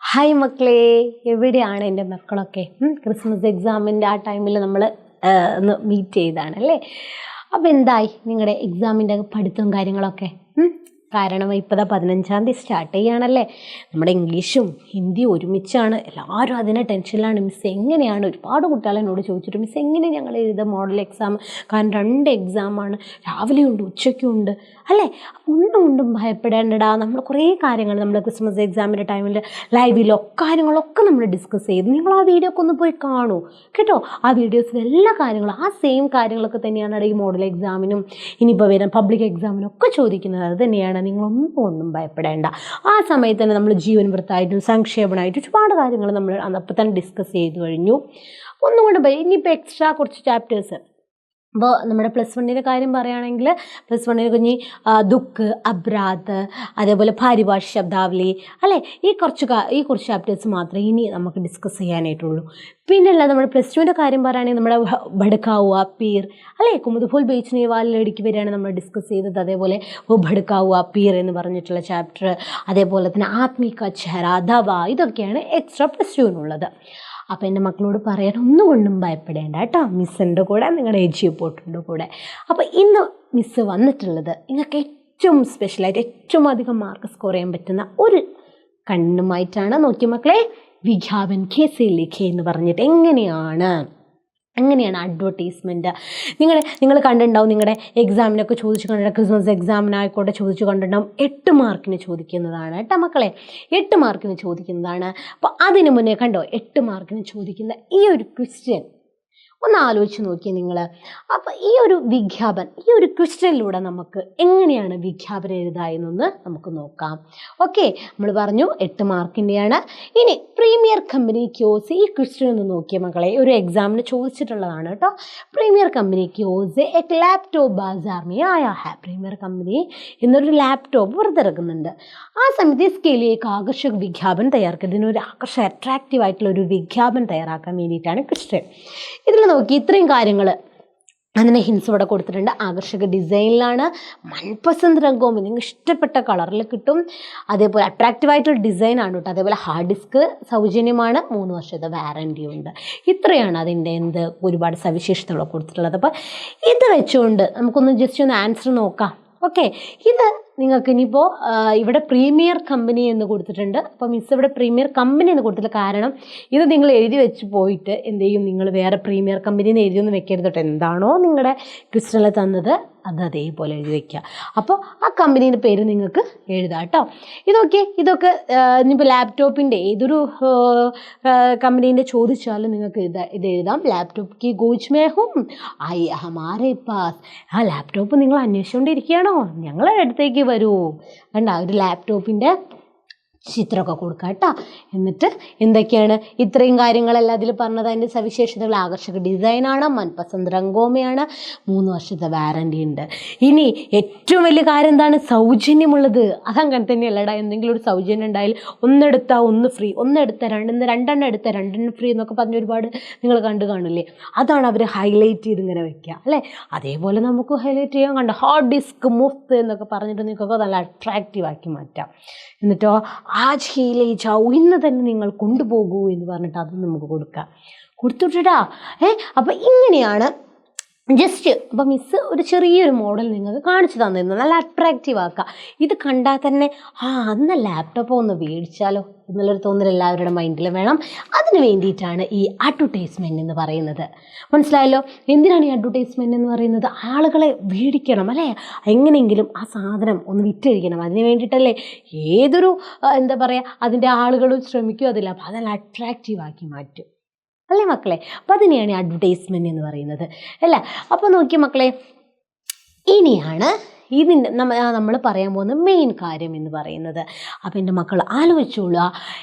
Hi മക്കളെ, എവിടെയാണ് എൻ്റെ മക്കളൊക്കെ? ക്രിസ്മസ് എക്സാമിൻ്റെ ആ ടൈമിൽ നമ്മൾ ഒന്ന് മീറ്റ് ചെയ്താണ് അല്ലേ? അപ്പോൾ എന്തായി നിങ്ങളുടെ എക്സാമിൻ്റെ പഠിത്തവും കാര്യങ്ങളൊക്കെ? കാരണം ഇപ്പോൾ 15-ാം തീയതി സ്റ്റാർട്ട് ചെയ്യുകയാണല്ലേ. നമ്മുടെ ഇംഗ്ലീഷും ഹിന്ദിയും ഒരുമിച്ചാണ്. എല്ലാവരും അതിനെ ടെൻഷനിലാണ്. മിസ് എങ്ങനെയാണ്, ഒരുപാട് കുട്ടികൾ എന്നോട് ചോദിച്ചിട്ട് മിസ് എങ്ങനെ ഞങ്ങൾ എഴുതുക മോഡൽ എക്സാം? കാരണം 2 എക്സാമാണ്, രാവിലെയും ഉണ്ട് ഉച്ചയ്ക്കും ഉണ്ട് അല്ലേ. ഒന്നും ഭയപ്പെടേണ്ടടാ. നമ്മൾ കുറേ കാര്യങ്ങൾ നമ്മുടെ ക്രിസ്മസ് എക്സാമിൻ്റെ ടൈമിൽ ലൈവിലോ കാര്യങ്ങളൊക്കെ നമ്മൾ ഡിസ്കസ് ചെയ്തു. നിങ്ങൾ ആ വീഡിയോ ഒക്കെ ഒന്ന് പോയി കാണൂ കേട്ടോ. ആ വീഡിയോസിൽ എല്ലാ കാര്യങ്ങളും ആ സെയിം കാര്യങ്ങളൊക്കെ തന്നെയാണ് ഈ മോഡൽ എക്സാമിനും ഇനിയിപ്പോൾ വരുന്ന പബ്ലിക് എക്സാമിനും ഒക്കെ ചോദിക്കുന്നത്. അത് തന്നെയാണ്. നിങ്ങളൊന്നും ഭയപ്പെടേണ്ട. ആ സമയത്ത് തന്നെ നമ്മൾ ജീവൻ വൃത്തായിട്ടും സംക്ഷേപണമായിട്ടും ഒരുപാട് കാര്യങ്ങൾ നമ്മൾ അപ്പോൾ തന്നെ ഡിസ്കസ് ചെയ്ത് കഴിഞ്ഞു. ഒന്നും കൊണ്ട് ഇനിയിപ്പോൾ എക്സ്ട്രാ കുറച്ച് ചാപ്റ്റേഴ്സ്. അപ്പോൾ നമ്മുടെ +1 കാര്യം പറയുകയാണെങ്കിൽ +1 കുഞ്ഞി ദുഃഖ്, അബ്രാത്ത്, അതേപോലെ ഭാരിഭാഷ ശബ്ദാവലി അല്ലേ, ഈ കുറച്ച് ചാപ്റ്റേഴ്സ് മാത്രമേ ഇനി നമുക്ക് ഡിസ്കസ് ചെയ്യാനായിട്ടുള്ളൂ. പിന്നെയല്ല നമ്മുടെ +2 കാര്യം പറയുകയാണെങ്കിൽ നമ്മുടെ ഭടുക്കാവുക പീർ അല്ലേ, കുമുദ്ഫൂൽ ബേച്ചിനെ വാലിലടിക്ക് വരെയാണ് നമ്മൾ ഡിസ്കസ് ചെയ്തത്. അതേപോലെ ഭടുക്കാവുക പീർ എന്ന് പറഞ്ഞിട്ടുള്ള ചാപ്റ്റർ, അതേപോലെ തന്നെ ആത്മീക ചെഹറ, ദവ, ഇതൊക്കെയാണ് എക്സ്ട്രാ +2-നുള്ളത്. അപ്പോൾ എൻ്റെ മക്കളോട് പറയാൻ ഒന്നുകൊണ്ടും ഭയപ്പെടേണ്ട കേട്ടോ. മിസ്സിൻ്റെ കൂടെ നിങ്ങളുടെ എജി പോട്ടുണ്ട് കൂടെ. അപ്പോൾ ഇന്ന് മിസ്സ് വന്നിട്ടുള്ളത് നിങ്ങൾക്ക് ഏറ്റവും സ്പെഷ്യലായിട്ട് ഏറ്റവും അധികം മാർക്ക് സ്കോർ ചെയ്യാൻ പറ്റുന്ന ഒരു കണ്ണുമായിട്ടാണ്. നോക്കി മക്കളെ, വിജ്ഞാപൻ കേസെ ലിഖേ എന്ന് പറഞ്ഞിട്ട് എങ്ങനെയാണ് അഡ്വർടൈസ്മെൻറ്റ് നിങ്ങൾ കണ്ടിട്ടുണ്ടാവും. നിങ്ങളുടെ എക്സാമിനൊക്കെ ചോദിച്ചു കണ്ടിട്ടുണ്ടാവും. ക്രിസ്മസ് എക്സാമിനായിക്കോട്ടെ ചോദിച്ചു കണ്ടിട്ടുണ്ടാവും. 8 മാർക്കിന് ചോദിക്കുന്നതാണ് കേട്ടോ മക്കളെ, 8 മാർക്കിന് ചോദിക്കുന്നതാണ്. അപ്പോൾ അതിന് മുന്നേ കണ്ടോ 8 മാർക്കിന് ചോദിക്കുന്ന ഈ ഒരു ക്വസ്റ്റ്യൻ ഒന്ന് ആലോചിച്ച് നോക്കിയേ നിങ്ങൾ. അപ്പോൾ ഈ ഒരു ക്വസ്റ്റ്യനിലൂടെ നമുക്ക് എങ്ങനെയാണ് വിജ്ഞാപനം എഴുതാമെന്നൊന്ന് നമുക്ക് നോക്കാം. ഓക്കെ, നമ്മൾ പറഞ്ഞു 8 മാർക്കിൻ്റെയാണ്. ഇനി പ്രീമിയർ കമ്പനി ക്യോസ്, ഈ ക്വസ്റ്റ്യൻ ഒന്ന് നോക്കിയ മക്കളെ, ഒരു എക്സാമിന് ചോദിച്ചിട്ടുള്ളതാണ് കേട്ടോ. പ്രീമിയർ കമ്പനി ക്യോസ് എക് ലാപ്ടോപ്പ് ബാസാർ മേ ആയാ ഹൈ. പ്രീമിയർ കമ്പനി എന്നൊരു ലാപ്ടോപ്പ് പുറത്തിറക്കുന്നുണ്ട്. ആ സമയത്ത് സ്കെയിലേക്ക് ആകർഷക വിജ്ഞാപനം തയ്യാറാക്കുക. ഇതിനൊരു അട്രാക്റ്റീവ് ആയിട്ടുള്ള ഒരു വിജ്ഞാപനം തയ്യാറാക്കാൻ വേണ്ടിയിട്ടാണ് ക്വസ്റ്റ്യൻ. ഇതിൽ നോക്കി ഇത്രയും കാര്യങ്ങൾ അതിന് ഹിൻസ് ഇവിടെ കൊടുത്തിട്ടുണ്ട്. ആകർഷക ഡിസൈനിലാണ്, മൻപസന്ദ് രംഗവും നിങ്ങൾക്ക് ഇഷ്ടപ്പെട്ട കളറിൽ കിട്ടും. അതേപോലെ അട്രാക്റ്റീവായിട്ടുള്ള ഡിസൈനാണ് കേട്ടോ. അതേപോലെ ഹാർഡ് ഡിസ്ക് സൗജന്യമാണ്, 3 വർഷത്തെ വാറൻറ്റിയും ഉണ്ട്. ഇത്രയാണ് അതിൻ്റെ ഒരുപാട് സവിശേഷതകൾ കൊടുത്തിട്ടുള്ളത്. അപ്പോൾ ഇത് വെച്ചുകൊണ്ട് നമുക്കൊന്ന് ജസ്റ്റ് ഒന്ന് ആൻസർ നോക്കാം. ഓക്കെ, ഇത് നിങ്ങൾക്ക് ഇനിയിപ്പോൾ ഇവിടെ പ്രീമിയർ കമ്പനി എന്ന് കൊടുത്തിട്ടുണ്ട്. അപ്പോൾ മിസ് ഇവിടെ പ്രീമിയർ കമ്പനി എന്ന് കൊടുത്തില്ല. കാരണം ഇത് നിങ്ങൾ എഴുതി വെച്ച് പോയിട്ട് എന്ത് ചെയ്യും, നിങ്ങൾ വേറെ പ്രീമിയർ കമ്പനി എന്ന് എഴുതിയൊന്നും വെക്കരുത് കേട്ടോ. എന്താണോ നിങ്ങളുടെ ക്വസ്റ്റ്യനിൽ തന്നത് അത് അതേപോലെ എഴുതി വയ്ക്കുക. അപ്പോൾ ആ കമ്പനീൻ്റെ പേര് നിങ്ങൾക്ക് എഴുതാം കേട്ടോ. ഇതൊക്കെ ഇനിയിപ്പോൾ ലാപ്ടോപ്പിൻ്റെ ഏതൊരു കമ്പനീൻ്റെ ചോദിച്ചാലും നിങ്ങൾക്ക് ഇത് എഴുതാം. ലാപ്ടോപ്പ് കി ഗോജ് മേ ഹും ഐ ഹമാരെ പാസ്. ആ ലാപ്ടോപ്പ് നിങ്ങൾ അന്വേഷിച്ചുകൊണ്ടിരിക്കുകയാണോ, ഞങ്ങളുടെ അടുത്തേക്ക് വരൂ. കണ്ട ഒരു ലാപ്ടോപ്പിൻ്റെ ചിത്രമൊക്കെ കൊടുക്കുക കേട്ടോ. എന്നിട്ട് എന്തൊക്കെയാണ് ഇത്രയും കാര്യങ്ങളെല്ലാം അതിൽ പറഞ്ഞത്. അതിൻ്റെ സവിശേഷതകൾ ആകർഷക ഡിസൈനാണ്, മൻപസന്ദ് രംഗോമയാണ്, 3 വർഷത്തെ വാറൻറ്റി ഉണ്ട്. ഇനി ഏറ്റവും വലിയ കാര്യം എന്താണ്, സൗജന്യമുള്ളത്. അതങ്ങനെ തന്നെയല്ലടാ. എന്തെങ്കിലും ഒരു സൗജന്യം ഉണ്ടായാൽ ഒന്നെടുത്താൽ 1 ഫ്രീ, ഒന്നെടുത്താൽ 2 എടുത്താൽ 2 ഫ്രീ എന്നൊക്കെ പറഞ്ഞ് ഒരുപാട് നിങ്ങൾ കണ്ടു കാണില്ലേ. അതാണ് അവർ ഹൈലൈറ്റ് ചെയ്ത് ഇങ്ങനെ വെക്കുക അല്ലേ. അതേപോലെ നമുക്ക് ഹൈലൈറ്റ് ചെയ്യാൻ കണ്ട ഹാർഡ് ഡിസ്ക് മുഫ്ത് എന്നൊക്കെ പറഞ്ഞിട്ട് നിങ്ങൾക്കൊക്കെ നല്ല അട്രാക്റ്റീവ് ആക്കി മാറ്റാം. എന്നിട്ടോ ആജ് ഹി ലേ ജാവൂ, ഇന്ന് തന്നെ നിങ്ങൾ കൊണ്ടുപോകൂ എന്ന് പറഞ്ഞിട്ട് അത് നമുക്ക് കൊടുത്തുവിട്ടാ. അപ്പം ഇങ്ങനെയാണ് ജസ്റ്റ്. അപ്പോൾ മിസ്സ് ഒരു ചെറിയൊരു മോഡൽ നിങ്ങൾക്ക് കാണിച്ചു തന്നിരുന്നു, നല്ല അട്രാക്റ്റീവ് ആക്കുക. ഇത് കണ്ടാൽ തന്നെ അന്ന് ലാപ്ടോപ്പ് ഒന്ന് മേടിച്ചാലോ എന്നുള്ളൊരു തോന്നൽ എല്ലാവരുടെ മൈൻഡിൽ വേണം. അതിന് വേണ്ടിയിട്ടാണ് ഈ അഡ്വർടൈസ്മെൻറ്റ് എന്ന് പറയുന്നത്. മനസ്സിലായല്ലോ എന്തിനാണ് ഈ അഡ്വർടൈസ്മെൻറ്റ് എന്ന് പറയുന്നത്? ആളുകളെ മേടിക്കണം അല്ലേ, എങ്ങനെയെങ്കിലും ആ സാധനം ഒന്ന് വിറ്റഴിക്കണം. അതിന് വേണ്ടിയിട്ടല്ലേ ഏതൊരു എന്താ പറയുക അതിൻ്റെ ആളുകളും ശ്രമിക്കും അതില്ല. അപ്പോൾ അതെല്ലാം അട്രാക്റ്റീവ് ആക്കി മാറ്റും അല്ലേ മക്കളെ. അപ്പം അതിനെയാണ് അഡ്വർടൈസ്മെൻറ്റ് എന്ന് പറയുന്നത് അല്ലേ. അപ്പോൾ നോക്കിയ മക്കളെ, ഇനിയാണ് ഇതിൻ്റെ നമ്മൾ പറയാൻ പോകുന്ന മെയിൻ കാര്യം എന്ന് പറയുന്നത്. അപ്പോൾ എൻ്റെ മക്കൾ ആലോചിച്ചോളുക.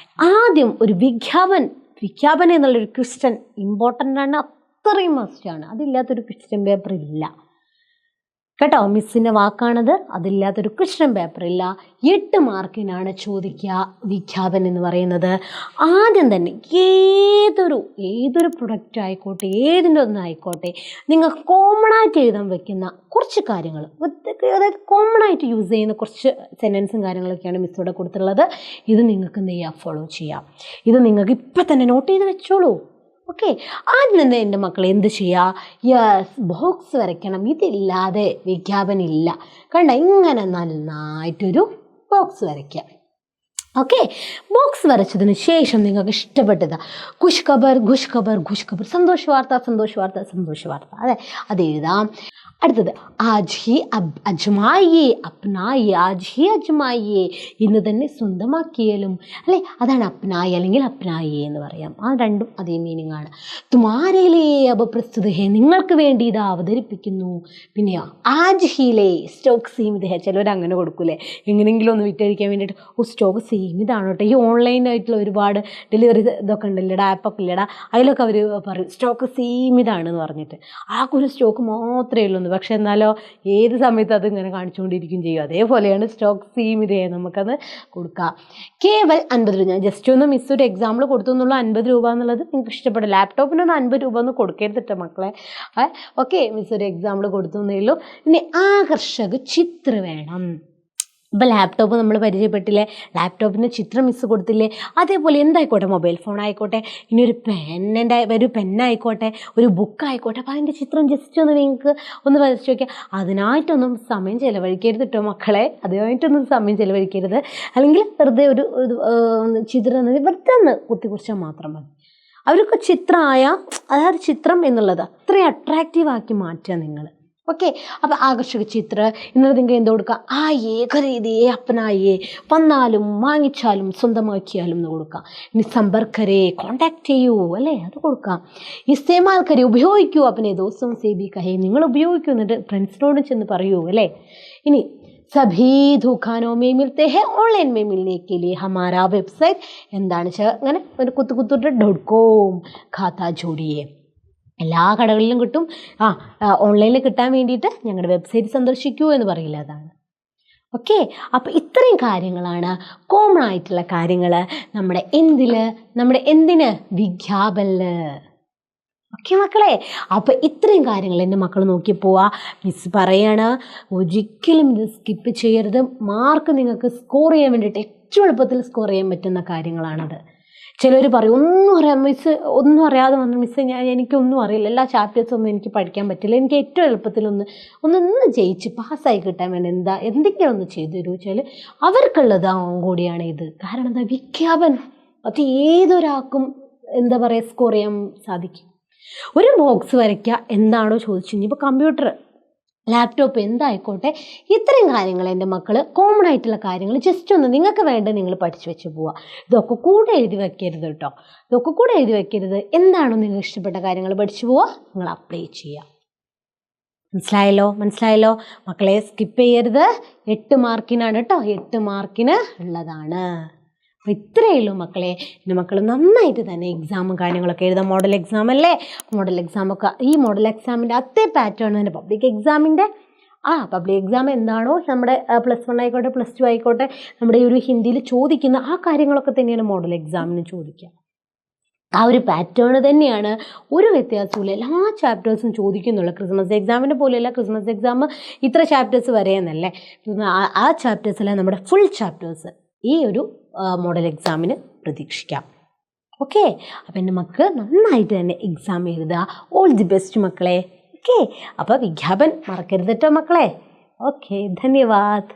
ആദ്യം ഒരു വിജ്ഞാപനം എന്നുള്ളൊരു ക്വസ്റ്റ്യൻ ഇമ്പോർട്ടൻ്റ് ആണ്, അത്രയും മസ്റ്റാണ്. അതില്ലാത്തൊരു ക്വസ്റ്റ്യൻ പേപ്പർ ഇല്ല. കേട്ടോ, മിസ്സിൻ്റെ വാക്കാണത്. അതില്ലാത്തൊരു ക്വസ്റ്റ്യൻ പേപ്പറില്ല. 8 മാർക്കിനാണ് ചോദിക്കുക വിഖ്യാപൻ എന്ന് പറയുന്നത്. ആദ്യം തന്നെ ഏതൊരു പ്രൊഡക്റ്റ് ആയിക്കോട്ടെ, ഏതിൻ്റെ ഒന്നായിക്കോട്ടെ, നിങ്ങൾക്ക് കോമൺ ആയിട്ട് എഴുതാൻ വെക്കുന്ന കുറച്ച് കാര്യങ്ങൾ, അതായത് കോമൺ ആയിട്ട് യൂസ് ചെയ്യുന്ന കുറച്ച് സെൻറ്റൻസും കാര്യങ്ങളൊക്കെയാണ് മിസ് ഇവിടെ കൊടുത്തിട്ടുള്ളത്. ഇത് നിങ്ങൾക്ക് എന്ത് ചെയ്യുക, ഫോളോ ചെയ്യാം. ഇത് നിങ്ങൾക്ക് ഇപ്പം തന്നെ നോട്ട് ചെയ്ത് വെച്ചോളൂ. ഓക്കെ, ആദ്യം തന്നെ എൻ്റെ മക്കൾ എന്ത് ചെയ്യുക, യെസ്, ബോക്സ് വരയ്ക്കണം. ഇതില്ലാതെ വിഖ്യാപനില്ല. കണ്ട, ഇങ്ങനെ നന്നായിട്ടൊരു ബോക്സ് വരയ്ക്കുക. ഓക്കെ, ബോക്സ് വരച്ചതിന് ശേഷം നിങ്ങൾക്ക് ഇഷ്ടപ്പെട്ടത് ഖുഷ് ഖബർ, ഖുഷ് ഖബർ, ഖുഷ് ഖബർ, സന്തോഷ വാർത്ത, സന്തോഷ വാർത്ത, സന്തോഷ വാർത്ത, അതെ, അത് എഴുതാം. അടുത്തത് ആജ് ഹി അജ്മായിയേ, അപ്നായി, ആജ് ഹി അജ്മായിയേ, ഇന്ന് തന്നെ സ്വന്തമാക്കിയാലും, അല്ലേ, അതാണ് അപ്നായി അല്ലെങ്കിൽ അപ്നായി എന്ന് പറയാം. ആ രണ്ടും അതേ മീനിങ് ആണ്. തുമാരയിലേ അബ പ്രസ്തുത ഹേ, നിങ്ങൾക്ക് വേണ്ടി ഇത് അവതരിപ്പിക്കുന്നു. പിന്നെയോ ആജ് ഹിയിലേ സ്റ്റോക്ക് സീമിത ഹേ, ചിലവർ അങ്ങനെ കൊടുക്കൂലേ, എങ്ങനെയെങ്കിലും ഒന്ന് വിറ്റഴിക്കാൻ വേണ്ടിയിട്ട്. സ്റ്റോക്ക് സീമിതാണ് കേട്ടോ. ഈ ഓൺലൈനായിട്ടുള്ള ഒരുപാട് ഡെലിവറി ഇതൊക്കെ ഉണ്ടല്ലേടാ, ആപ്പൊക്കെ ഇല്ലടാ, അതിലൊക്കെ അവർ പറയും സ്റ്റോക്ക് സീമിതാണെന്ന് പറഞ്ഞിട്ട്. ആ ഒരു സ്റ്റോക്ക് മാത്രമേ ഉള്ളൂ. പക്ഷെ എന്നാലോ ഏത് സമയത്ത് അത് ഇങ്ങനെ കാണിച്ചുകൊണ്ടിരിക്കും ചെയ്യും. അതേപോലെയാണ് സ്റ്റോക്ക് സീമിതയെ നമുക്കത് കൊടുക്കാം. കേവൽ 50 രൂപ. ഞാൻ ജസ്റ്റ് ഒന്ന് മിസ് ഒരു എക്സാമ്പിൾ കൊടുത്തു എന്നുള്ള 50 രൂപ എന്നുള്ളത് നിങ്ങൾക്ക് ഇഷ്ടപ്പെടും. ലാപ്ടോപ്പിനൊന്ന് 50 രൂപ ഒന്ന് കൊടുക്കരുതിട്ടോ മക്കളെ. ഓക്കെ, മിസ് ഒരു എക്സാമ്പിൾ കൊടുത്തു എന്നേ ഉള്ളൂ. ഇനി ആകർഷക ചിത്രം വേണം. ഇപ്പോൾ ലാപ്ടോപ്പ് നമ്മൾ പരിചയപ്പെട്ടില്ലേ, ലാപ്ടോപ്പിന് ചിത്രം മിസ് കൊടുത്തില്ലേ, അതേപോലെ എന്തായിക്കോട്ടെ, മൊബൈൽ ഫോൺ ആയിക്കോട്ടെ, ഇനി ഒരു പെന്നായിക്കോട്ടെ, ഒരു ബുക്കായിക്കോട്ടെ, അപ്പോൾ അതിൻ്റെ ചിത്രം ജസ്റ്റ് ഒന്ന് നിങ്ങൾക്ക് ഒന്ന് വരച്ച് വയ്ക്കുക. അതിനായിട്ടൊന്നും സമയം ചിലവഴിക്കരുത് കേട്ടോ മക്കളെ, അതിനായിട്ടൊന്നും സമയം ചിലവഴിക്കരുത്. അല്ലെങ്കിൽ വെറുതെ ഒരു ചിത്രം വെറുതെ ഒന്ന് കുത്തിക്കുറിച്ചാൽ മാത്രം മതി. അവർക്ക് ചിത്രമായ, അതായത് ചിത്രം എന്നുള്ളത് അത്രയും അട്രാക്റ്റീവാക്കി മാറ്റുക നിങ്ങൾ. ഓക്കെ, അപ്പോൾ ആകർഷക ചിത്ര ഇന്നലെ നിങ്ങൾ എന്ത് കൊടുക്കുക, ആയേ ഖരീദിയേ അപ്നായേ, വന്നാലും വാങ്ങിച്ചാലും സ്വന്തമാക്കിയാലും എന്ന് കൊടുക്കാം. ഇനി സമ്പർക്കരെ, കോണ്ടാക്ട് ചെയ്യൂ, അല്ലേ, അത് കൊടുക്കാം. ഇസ്തേമാൽ കരെ, ഉപയോഗിക്കൂ, അപ്പനെ ദോസ്തം സേബി കഹേ, നിങ്ങൾ ഉപയോഗിക്കൂ, എന്നിട്ട് ഫ്രണ്ട്സിനോട് ചെന്ന് പറയൂ, അല്ലേ. ഇനി സഭീ ദുഖാനോ മേ മിൽത്തെ ഹേ online may Milne K ലിയെ ഹമാരാ website, എന്താണ് അങ്ങനെ ഒരു കുത്തുകുത്തിട്ട് .com ഖാത്ത ജോഡിയേ, എല്ലാ കടകളിലും കിട്ടും. ഓൺലൈനിൽ കിട്ടാൻ വേണ്ടിയിട്ട് ഞങ്ങളുടെ വെബ്സൈറ്റ് സന്ദർശിക്കൂ എന്ന് പറയില്ല, അതാണ്. ഓക്കെ, അപ്പോൾ ഇത്രയും കാര്യങ്ങളാണ് കോമൺ ആയിട്ടുള്ള കാര്യങ്ങൾ നമ്മുടെ എന്തിന് വിഖ്യാപനിൽ. ഓക്കെ മക്കളെ, അപ്പോൾ ഇത്രയും കാര്യങ്ങൾ എൻ്റെ മക്കൾ നോക്കി പോവാ. മിസ് പറയാണ്, ഒരിക്കലും ഇത് സ്കിപ്പ് ചെയ്യരുത്. മാർക്ക് നിങ്ങൾക്ക് സ്കോർ ചെയ്യാൻ വേണ്ടിയിട്ട് ഏറ്റവും എളുപ്പത്തിൽ സ്കോർ ചെയ്യാൻ പറ്റുന്ന കാര്യങ്ങളാണത്. ചിലർ പറയും ഒന്നും അറിയാതെ വന്ന മിസ്സ് എനിക്കൊന്നും അറിയില്ല, എല്ലാ ചാപ്റ്റേഴ്സൊന്നും എനിക്ക് പഠിക്കാൻ പറ്റില്ല, എനിക്ക് ഏറ്റവും എളുപ്പത്തിൽ ഒന്ന് ജയിച്ച് പാസ്സായി കിട്ടാൻ വേണ്ടി എന്തെങ്കിലും ഒന്ന് ചെയ്തു തരുമോ വെച്ചാൽ അവർക്കുള്ളതാവും കൂടിയാണ് ഇത്. കാരണം എന്താ, വിഖ്യാപനം അത് ഏതൊരാൾക്കും എന്താ പറയുക സ്കോർ ചെയ്യാൻ സാധിക്കും. ഒരു ബോക്സ് വരയ്ക്കുക, എന്താണോ ചോദിച്ചു, ഇനിയിപ്പോൾ കമ്പ്യൂട്ടർ, ലാപ്ടോപ്പ് എന്തായിക്കോട്ടെ, ഇത്രയും കാര്യങ്ങൾ എൻ്റെ മക്കൾ കോമൺ ആയിട്ടുള്ള കാര്യങ്ങൾ ജസ്റ്റ് ഒന്ന് നിങ്ങൾക്ക് വേണ്ട നിങ്ങൾ പഠിച്ചു വെച്ച് പോവുക. ഇതൊക്കെ കൂടെ എഴുതി വെക്കരുത് കേട്ടോ, ഇതൊക്കെ കൂടെ എഴുതി വെക്കരുത്. എന്താണോ നിങ്ങൾക്ക് ഇഷ്ടപ്പെട്ട കാര്യങ്ങൾ പഠിച്ചു പോവുക, നിങ്ങൾ അപ്ലൈ ചെയ്യുക. മനസ്സിലായല്ലോ മക്കളെ, സ്കിപ്പ് ചെയ്യരുത്. 8 മാർക്കിനാണ് കേട്ടോ, 8 മാർക്കിന് ഉള്ളതാണ്. അപ്പോൾ ഇത്രയേ ഉള്ളൂ മക്കളെ. എൻ്റെ മക്കൾ നന്നായിട്ട് തന്നെ എക്സാമും കാര്യങ്ങളൊക്കെ എഴുതാം. മോഡൽ എക്സാം അല്ലേ, മോഡൽ എക്സാമൊക്കെ ഈ മോഡൽ എക്സാമിൻ്റെ അതേ പാറ്റേൺ തന്നെ പബ്ലിക് എക്സാമിൻ്റെ. പബ്ലിക് എക്സാം എന്താണോ നമ്മുടെ +1 ആയിക്കോട്ടെ +2 ആയിക്കോട്ടെ നമ്മുടെ ഈ ഒരു ഹിന്ദിയിൽ ചോദിക്കുന്ന ആ കാര്യങ്ങളൊക്കെ തന്നെയാണ് മോഡൽ എക്സാമിന് ചോദിക്കുക. ആ ഒരു പാറ്റേൺ തന്നെയാണ്, ഒരു വ്യത്യാസമില്ല. എല്ലാ ചാപ്റ്റേഴ്സും ചോദിക്കുന്നുള്ളൂ. ക്രിസ്മസ് എക്സാമിൻ്റെ പോലെയല്ല, ക്രിസ്മസ് എക്സാം ഇത്ര ചാപ്റ്റേഴ്സ് വരെയെന്നല്ലേ, ആ ചാപ്റ്റേഴ്സല്ല, നമ്മുടെ ഫുൾ ചാപ്റ്റേഴ്സ് ഈ ഒരു മോഡൽ എക്സാമിന് പ്രതീക്ഷിക്കാം. ഓക്കെ, അപ്പോൾ എൻ്റെ മക്കൾ നന്നായിട്ട് തന്നെ എക്സാം എഴുതുക. ഓൾ ദി ബെസ്റ്റ് മക്കളെ. ഓക്കെ, അപ്പോൾ വിഖ്യാപൻ മറക്കരുത് കേട്ടോ മക്കളെ. ഓക്കെ, ധന്യവാദ്.